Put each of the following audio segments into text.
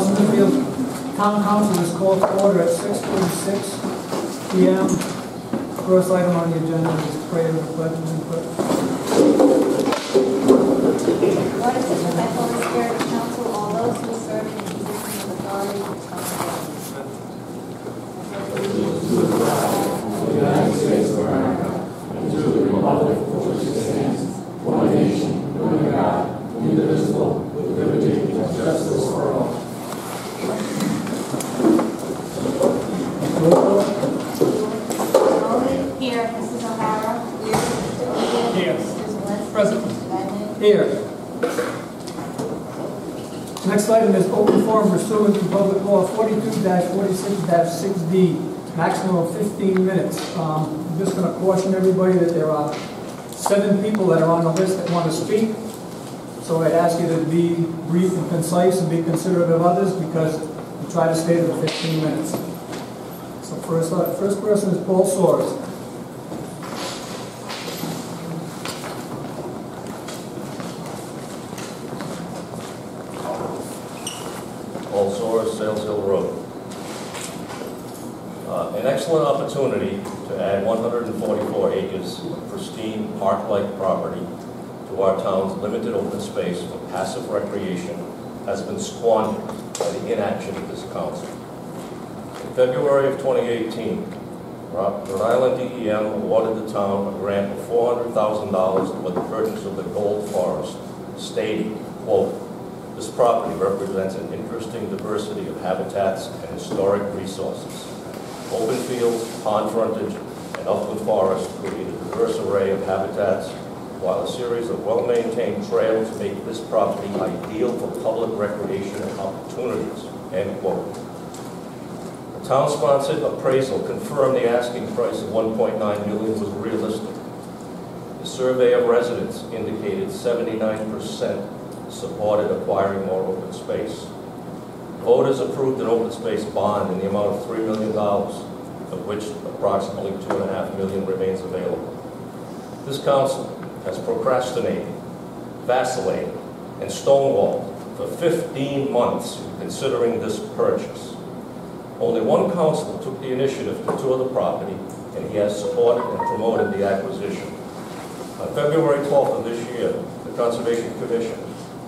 Smithfield Town Council is called to order at 6:46 p.m. First item on the agenda is prayer and pledge and input. Lord, assist with thy Holy Spirit, counsel all those who serve in the position of authority and the United States of America, and to the republic for which it stands, one nation, under God, indivisible, with liberty and justice for all. Here, Mrs. O'Hara. Here. Mrs. Lynch. Present. Mr. Wagner. Here. Next item is open forum pursuant to Public Law 42-46-6D, maximum of 15 minutes. I'm just going to caution everybody that there are 7 people that are on the list that want to speak. So I'd ask you to be brief and concise and be considerate of others because we try to stay to the 15 minutes. So first person is Paul Soares. Paul Soares, Sales Hill Road. An excellent opportunity to add 144 acres of pristine park-like property to our town's limited open space for passive recreation has been squandered by the inaction of this council. In February of 2018, Rhode Island DEM awarded the town a grant of $400,000 toward the purchase of the Gold Forest, stating, quote, "This property represents an interesting diversity of habitats and historic resources. Open fields, pond frontage, and upland forests create a diverse array of habitats, while a series of well-maintained trails make this property ideal for public recreation opportunities," end quote. The town-sponsored appraisal confirmed the asking price of $1.9 million was realistic. The survey of residents indicated 79% supported acquiring more open space. Voters approved an open space bond in the amount of $3 million, of which approximately $2.5 million remains available. This council has procrastinated, vacillated, and stonewalled for 15 months considering this purchase. Only one councilor took the initiative to tour the property, and he has supported and promoted the acquisition. On February 12th of this year, the Conservation Commission,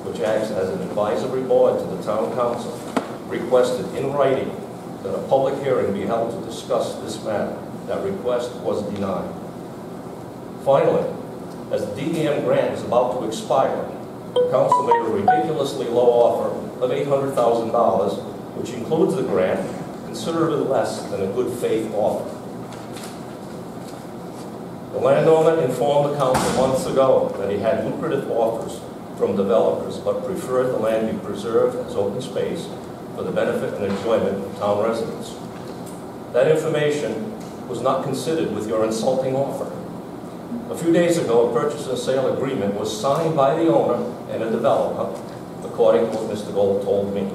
which acts as an advisory board to the town council, requested in writing that a public hearing be held to discuss this matter. That request was denied. Finally, as the DEM grant is about to expire, the council made a ridiculously low offer of $800,000, which includes the grant, considerably less than a good faith offer. The landowner informed the council months ago that he had lucrative offers from developers, but preferred the land be preserved as open space for the benefit and enjoyment of town residents. That information was not considered with your insulting offer. A few days ago, a purchase and sale agreement was signed by the owner and a developer, according to what Mr. Gold told me.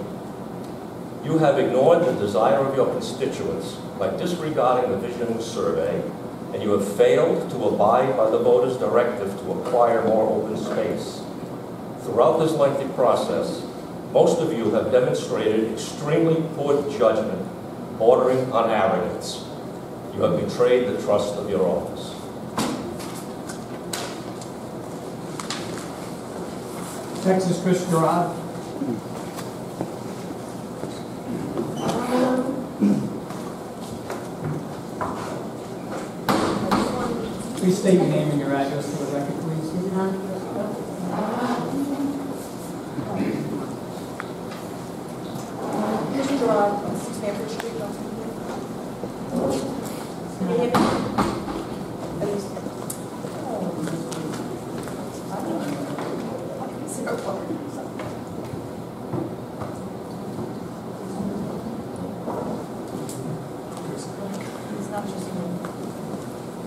You have ignored the desire of your constituents by disregarding the visioning survey, and you have failed to abide by the voters' directive to acquire more open space. Throughout this lengthy process, most of you have demonstrated extremely poor judgment, bordering on arrogance. You have betrayed the trust of your office. Next is Chris Gerard. Please state your name and your address for the record, please. Mr. Gerard, 6 Stanford Street,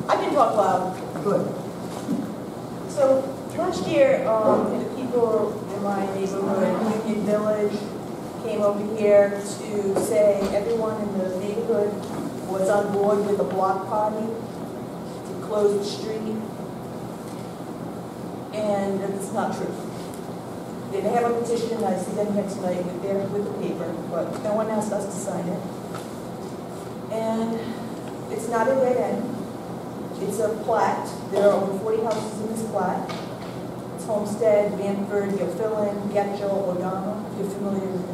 I can talk loud. Good. So last year, the people in my neighborhood, Union Village, came over here to say everyone in the neighborhood was on board with a block party to close the street. And it's not true. They have a petition, I see them here tonight with the paper. but no one asked us to sign it. And it's not a dead end. It's a plat. There are over 40 houses in this plat. It's Homestead, Vanford, Gilfillan, Getchell, O'Donnell, if you're familiar with the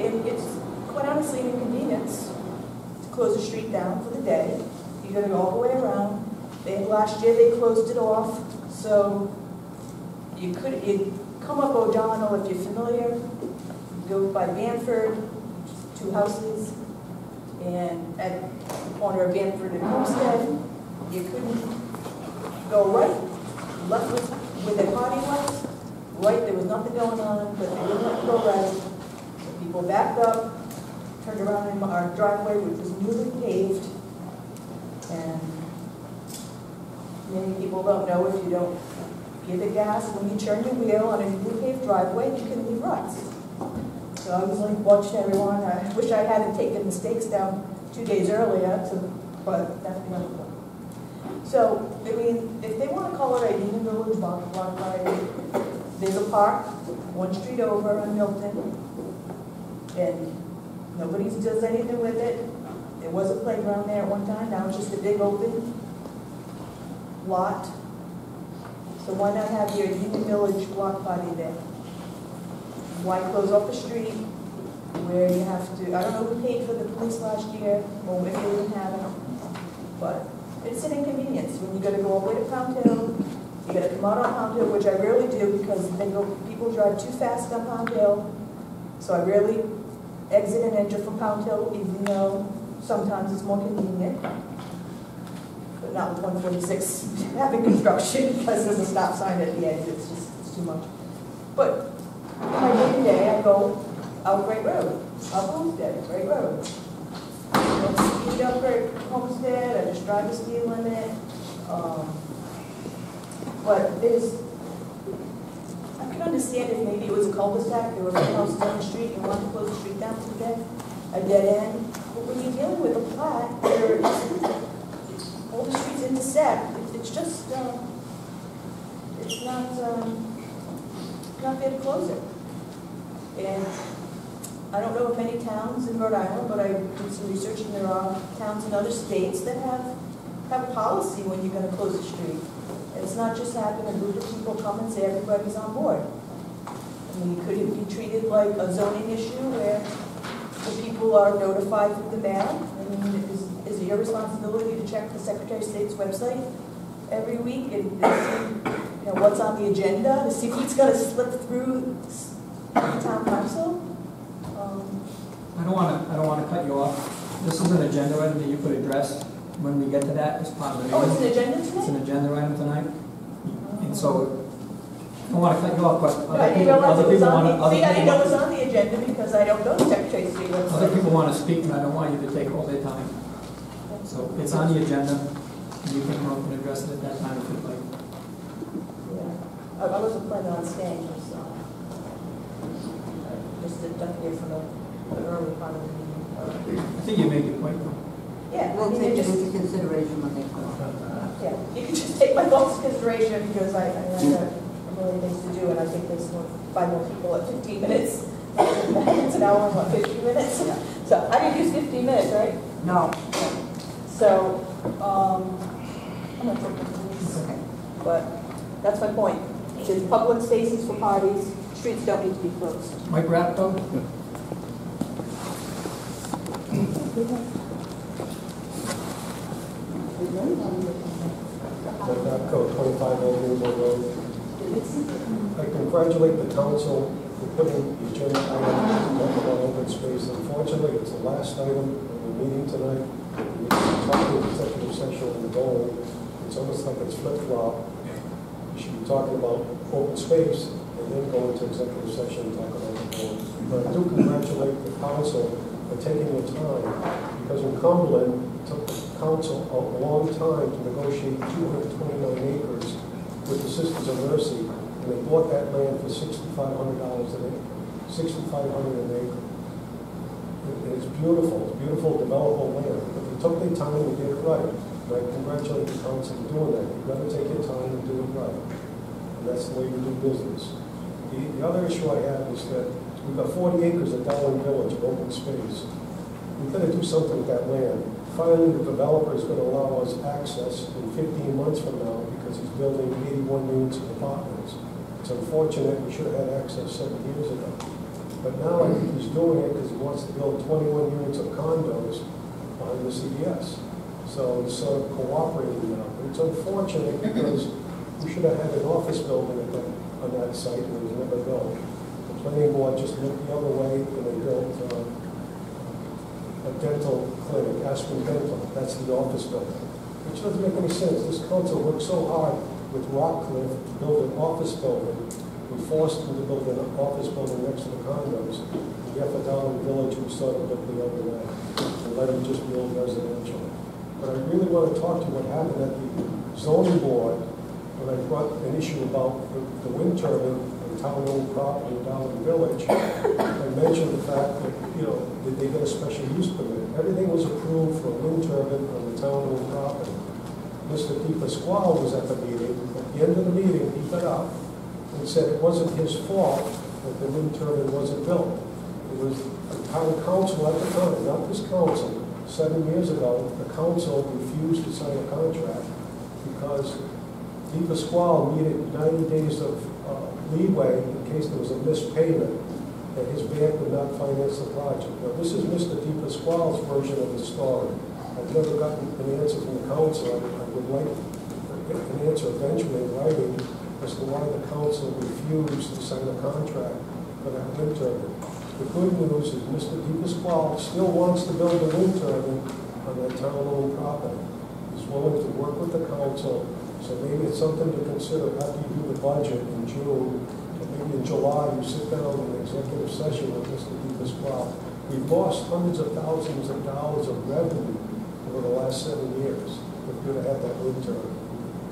neighborhood. It's quite honestly an inconvenience to close the street down for the day. You gotta go all the way around. Last year they closed it off, so you'd come up O'Donnell if you're familiar, go by Vanford, 2 houses, and at the corner of Vanford and Homestead, you couldn't go right, left was where the party was, right, there was nothing going on, but they wouldn't let you go right. So people backed up, turned around in our driveway, which was newly paved, and many people don't know if you don't give it gas when you turn your wheel on a newly paved driveway, you can leave ruts. So I was like watching everyone. I wish I hadn't taken the stakes down 2 days earlier, but that's another point. So, I mean, if they want to call it a Union Village block party, there's a park 1 street over on Milton, and nobody does anything with it. There was a playground there at one time, now it's just a big open lot. So why not have your Union Village block party there? Why close off the street where you have to, I don't know who paid for the police last year, or if they didn't have it, but it's an inconvenience when you gotta go all the way to Pound Hill, you gotta come out on Pound Hill, which I rarely do because people drive too fast on Pound Hill, so I rarely exit and enter from Pound Hill, even though sometimes it's more convenient. But not with 146 having construction because there's a stop sign at the end. It's too much. But in my day-to-day, I go out Great Road, up Homestead, Great Road. I don't speed up Great Homestead, I just drive the speed limit. But I can understand if maybe it was a cul-de-sac, there were houses on the street, you wanted to close the street down to a dead end. But when you're dealing with a plat, where all the streets intersect, it's just, it's not fair to close it. And I don't know of many towns in Rhode Island, but I did some research and there are towns in other states that have a policy when you're going to close a street. And it's not just having a group of people come and say everybody's on board. I mean, could it be treated like a zoning issue where the people are notified through the mail? I mean, is it your responsibility to check the Secretary of State's website every week and see what's on the agenda, to see who's going to slip through the town council? I don't want to cut you off. This is an agenda item that you could address when we get to that as part of the meeting. Oh, it's an agenda tonight? It's an agenda item tonight. And so, I don't want to cut you off, but I didn't realize it was on the, see, I didn't know it was on the agenda because I don't know the Secretary of State website. other people want to speak, and I don't want you to take all their time. So, it's on the agenda. You can come up and address it at that time if you'd like. Yeah, I wasn't planning on staying, so just up here for the early part of the meeting. I think you made your point, though. Yeah, I We'll mean, take it it just, into consideration when they come. yeah, you can just take my thoughts into consideration because I got a million things to do and I think there's 5 more people at 15 minutes. It's an hour and what, 15 minutes? Yeah. So I didn't use 15 minutes, right? No. So, I'm not taking this. Okay. But that's my point. There's public spaces for parties, streets don't need to be closed. Mike Rappo? Code 25 Old Newport Road. I congratulate the council for putting the agenda item on open space. Unfortunately, it's the last item of the meeting tonight. We talk about executive session and the goal. It's almost like it's flip-flop. You should be talking about open space and then go into executive session and talk about the goal. But I do congratulate the council for taking the time, because in Cumberland, it took the council a long time to negotiate 229 acres with the Sisters of Mercy, and they bought that land for $6,500 an acre. $6,500 an acre. It's beautiful developable land. But they took their time and did it right. And I congratulate the council for doing that. You've got to take your time and do it right. And that's the way you do business. The other issue I have is that We've got 40 acres of Darwin Village of open space. We've got to do something with that land. Finally, the developer is going to allow us access in 15 months from now because he's building 81 units of apartments. It's unfortunate, we should have had access 7 years ago. But now I think he's doing it because he wants to build 21 units of condos behind the CVS. So he's sort of cooperating now. But it's unfortunate because we should have had an office building on that site and it was never built. The planning board just looked the other way and they built a dental clinic, Aspen Dental. That's the office building, which doesn't make any sense. This council worked so hard with Rockcliffe to build an office building. We forced them to build an office building next to the condos. The Darwin Village, we sort of looked the other way and let them just build residential. But I really want to talk to you what happened at the zoning board when I brought an issue about the wind turbine and town-owned property in Darwin Village. I mentioned the fact that, did they get a special use permit? Everything was approved for a wind turbine on the town-owned property. Mr. DePasquale was at the meeting. At the end of the meeting, he got up and said it wasn't his fault that the wind turbine wasn't built. It was the town council at the time, not this council. 7 years ago, the council refused to sign a contract because DePasquale needed 90 days of leeway in case there was a missed payment that his bank would not finance the project. Now, this is Mr. DePasquale's version of the story. I've never gotten an answer from the council. I would like an answer eventually in writing as to why the council refused to sign a contract for that wind turbine. The good news is Mr. DePasquale still wants to build a wind turbine on that town-owned property. He's willing to work with the council, so maybe it's something to consider after you do the budget in June, or maybe in July you sit down in an executive session with Mr. DePasquale. We've lost hundreds of thousands of dollars of revenue over the last 7 years if we would have had that wind turbine.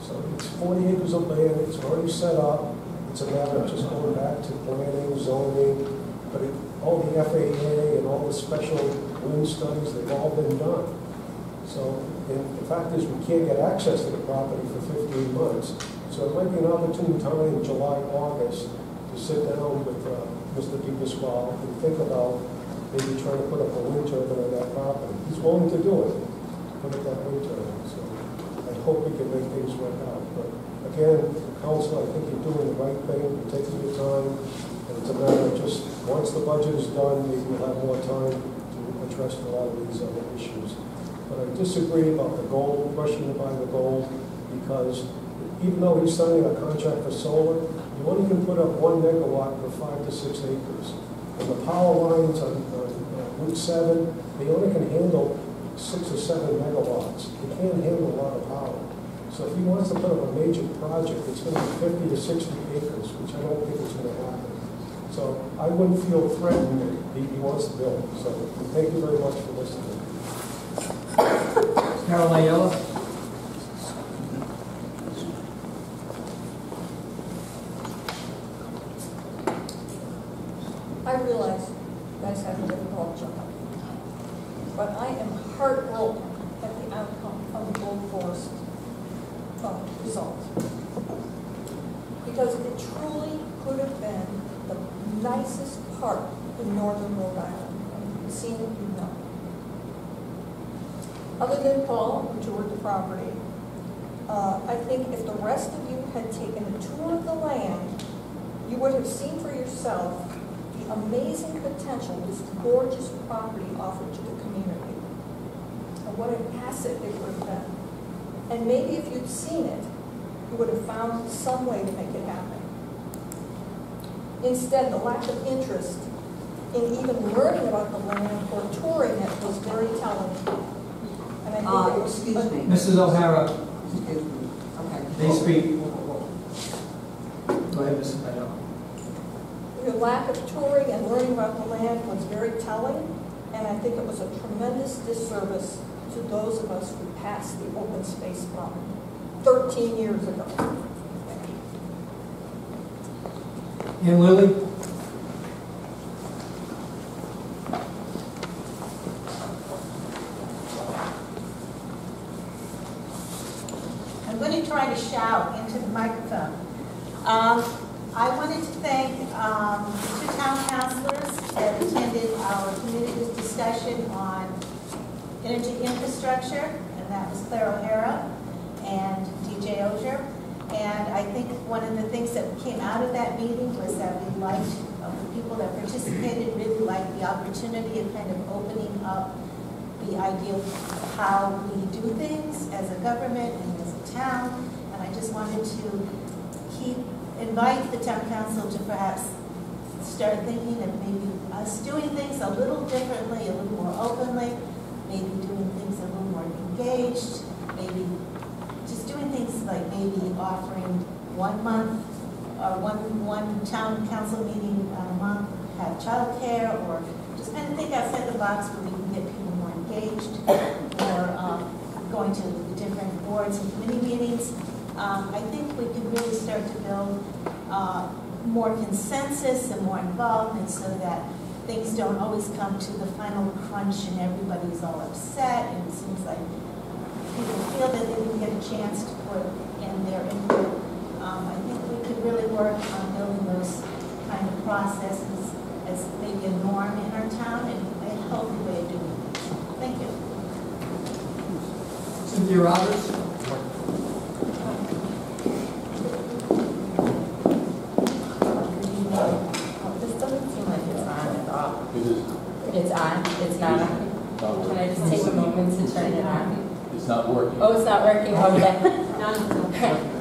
So it's 40 acres of land, it's already set up, it's a matter of just going back to planning, zoning, but all the FAA and all the special wind studies, they've all been done. So the fact is we can't get access to the property for 15 months. So it might be an opportune time in July, August to sit down with Mr. DePasquale and think about maybe trying to put up a wind turbine on that property. He's willing to do it, put up that wind turbine. So I hope we can make things work out. But again, council, I think you're doing the right thing, you're taking your time. And it's a matter of just, once the budget is done, maybe we'll have more time to address a lot of these other issues. But I disagree about the goal, rushing to buy the gold, because even though he's signing a contract for solar, you only can put up 1 megawatt per 5 to 6 acres. And the power lines on Route 7, they only can handle 6 or 7 megawatts. They can't handle a lot of power. So if he wants to put up a major project, it's going to be 50 to 60 acres, which I don't think is going to happen. So I wouldn't feel threatened that he wants to build. So thank you very much for listening. Carol Ayala. I realize you guys have a difficult job, but I am heartbroken at the outcome of the Gold Forest result. Because it truly could have been the nicest part in northern Rhode Island. You've seen it, you know. Other than Paul, who toured the property, I think if the rest of you had taken a tour of the land, you would have seen for yourself the amazing potential this gorgeous property offered to the community, and what an asset it would have been. And maybe if you'd seen it, you would have found some way to make it happen. Instead, the lack of interest in even learning about the land or touring it was very telling. And I think it was, excuse me. Mrs. O'Hara, Excuse me. Okay. they speak. Go ahead, Mrs. Ayala. the lack of touring and learning about the land was very telling, and I think it was a tremendous disservice to those of us who passed the open space law 13 years ago. And Lily? I'm going to try to shout into the microphone. I wanted to thank the two town councilors that attended our committee's discussion on energy infrastructure, and that was Claire O'Hara and DJ Ogier. And I think one of the things that came out of that meeting was that we liked, the people that participated really liked the opportunity of kind of opening up the idea of how we do things as a government and as a town. And I just wanted to invite the town council to perhaps start thinking of maybe us doing things a little differently, a little more openly, maybe doing things a little more engaged, maybe just doing things like maybe offering 1 month or one town council meeting a month, have childcare, or just kind of think outside the box where we can get people more engaged, or going to the different boards and committee meetings. I think we can really start to build more consensus and more involvement so that things don't always come to the final crunch and everybody's all upset, and it seems like people feel that they didn't get a chance to put in their input. I think we could really work on building those kind of processes as maybe a norm in our town and a healthy way of doing it. Thank you. Cynthia Roberts. This doesn't seem like it's on at all. It is. It's on? It's not on? Can I just take a moment to turn it on? It's not working. Oh, it's not working? Okay.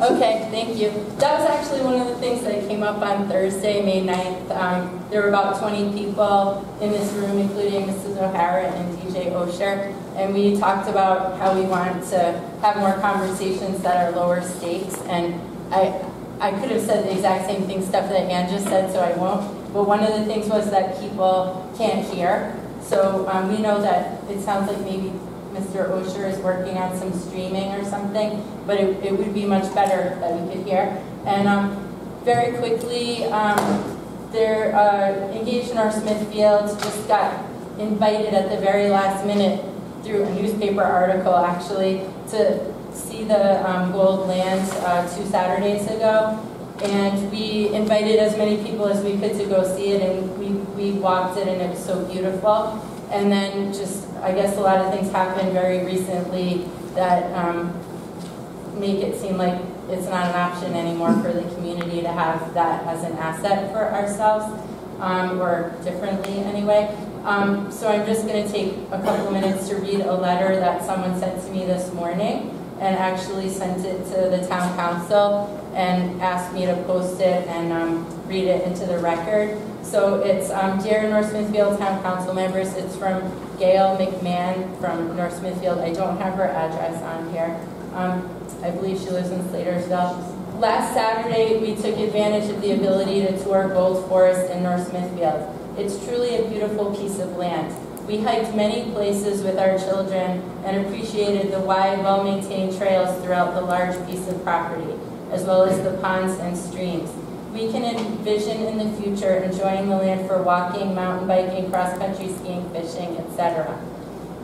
Okay, thank you. That was actually one of the things that came up on Thursday, May 9th. There were about 20 people in this room, including Mrs. O'Hara and DJ Osher, and we talked about how we want to have more conversations that are lower stakes. And I could have said the exact same thing, stuff that Ann just said, so I won't. But one of the things was that people can't hear. So we know that it sounds like maybe Mr. Osher is working on some streaming or something, but it would be much better that we could hear. And very quickly, they're engaged in our Smithfield, just got invited at the very last minute through a newspaper article actually to see the gold land 2 Saturdays ago. And we invited as many people as we could to go see it, and we walked it, and it was so beautiful. And then just, I guess a lot of things happened very recently that make it seem like it's not an option anymore for the community to have that as an asset for ourselves, or differently anyway. So I'm just going to take a couple minutes to read a letter that someone sent to me this morning, and actually sent it to the town council and asked me to post it and read it into the record. So it's Dear North Smithfield Town Council members. It's from Gail McMahon from North Smithfield. I don't have her address on here. I believe she lives in Slatersville. Last Saturday, we took advantage of the ability to tour Gold Forest in North Smithfield. It's truly a beautiful piece of land. We hiked many places with our children and appreciated the wide, well-maintained trails throughout the large piece of property, as well as the ponds and streams. We can envision in the future enjoying the land for walking, mountain biking, cross-country skiing, fishing, etc.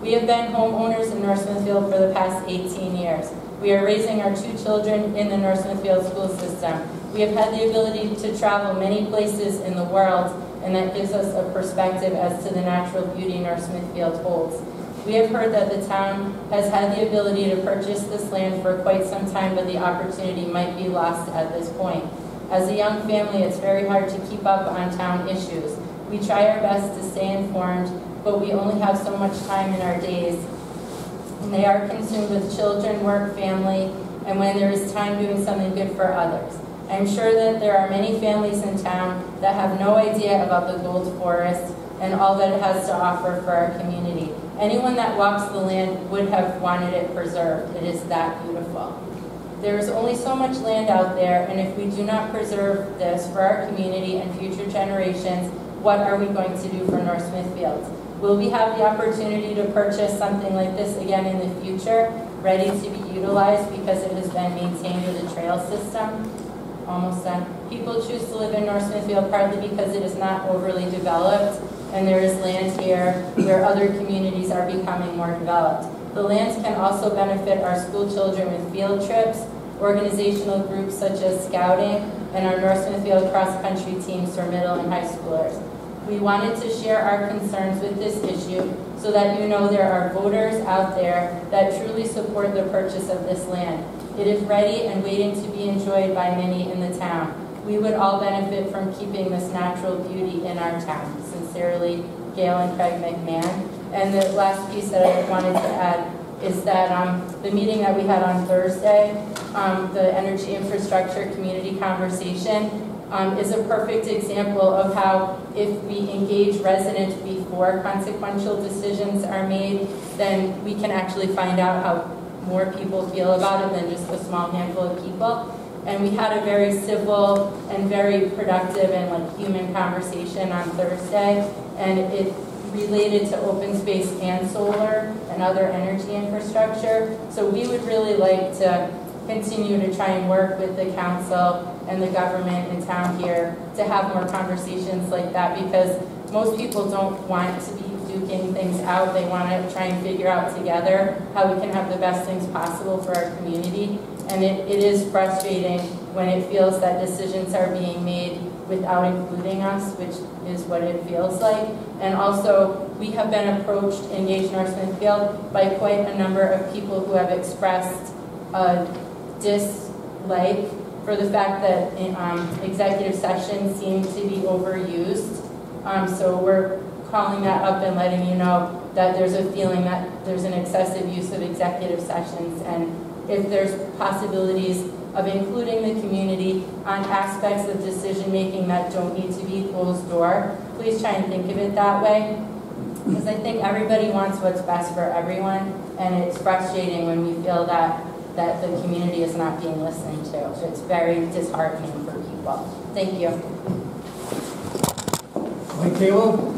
We have been homeowners in North Smithfield for the past 18 years. We are raising our 2 children in the North Smithfield school system. We have had the ability to travel many places in the world, and that gives us a perspective as to the natural beauty North Smithfield holds. We have heard that the town has had the ability to purchase this land for quite some time, but the opportunity might be lost at this point. As a young family, it's very hard to keep up on town issues. We try our best to stay informed, but we only have so much time in our days. And they are consumed with children, work, family, and when there is time doing something good for others. I'm sure that there are many families in town that have no idea about the Gold Forest and all that it has to offer for our community. Anyone that walks the land would have wanted it preserved. It is that beautiful. There is only so much land out there, and if we do not preserve this for our community and future generations, what are we going to do for North Smithfield? Will we have the opportunity to purchase something like this again in the future, ready to be utilized because it has been maintained with a trail system? Almost done. People choose to live in North Smithfield partly because it is not overly developed, and there is land here where other communities are becoming more developed. The lands can also benefit our school children with field trips, organizational groups such as scouting, and our North Smithfield cross-country teams for middle and high schoolers. We wanted to share our concerns with this issue so that you know there are voters out there that truly support the purchase of this land. It is ready and waiting to be enjoyed by many in the town. We would all benefit from keeping this natural beauty in our town. Sincerely, Gail and Craig McMahon. And the last piece that I wanted to add is that the meeting that we had on Thursday, the energy infrastructure community conversation, is a perfect example of how if we engage residents before consequential decisions are made, then we can actually find out how more people feel about it than just a small handful of people. And we had a very civil and very productive and like human conversation on Thursday, and it related to open space and solar and other energy infrastructure. So we would really like to continue to try and work with the council and the government in town here to have more conversations like that, because most people don't want to be duking things out. They want to try and figure out together how we can have the best things possible for our community. And it is frustrating when it feels that decisions are being made without including us, which is what it feels like. And also, we have been approached in Gage North Smithfield by quite a number of people who have expressed a dislike for the fact that executive sessions seem to be overused. So we're calling that up and letting you know that there's a feeling that there's an excessive use of executive sessions, and if there's possibilities of including the community on aspects of decision making that don't need to be closed door, please try and think of it that way, because I think everybody wants what's best for everyone, and it's frustrating when we feel that the community is not being listened to. It's very disheartening for people. Thank you. Mike Kalo?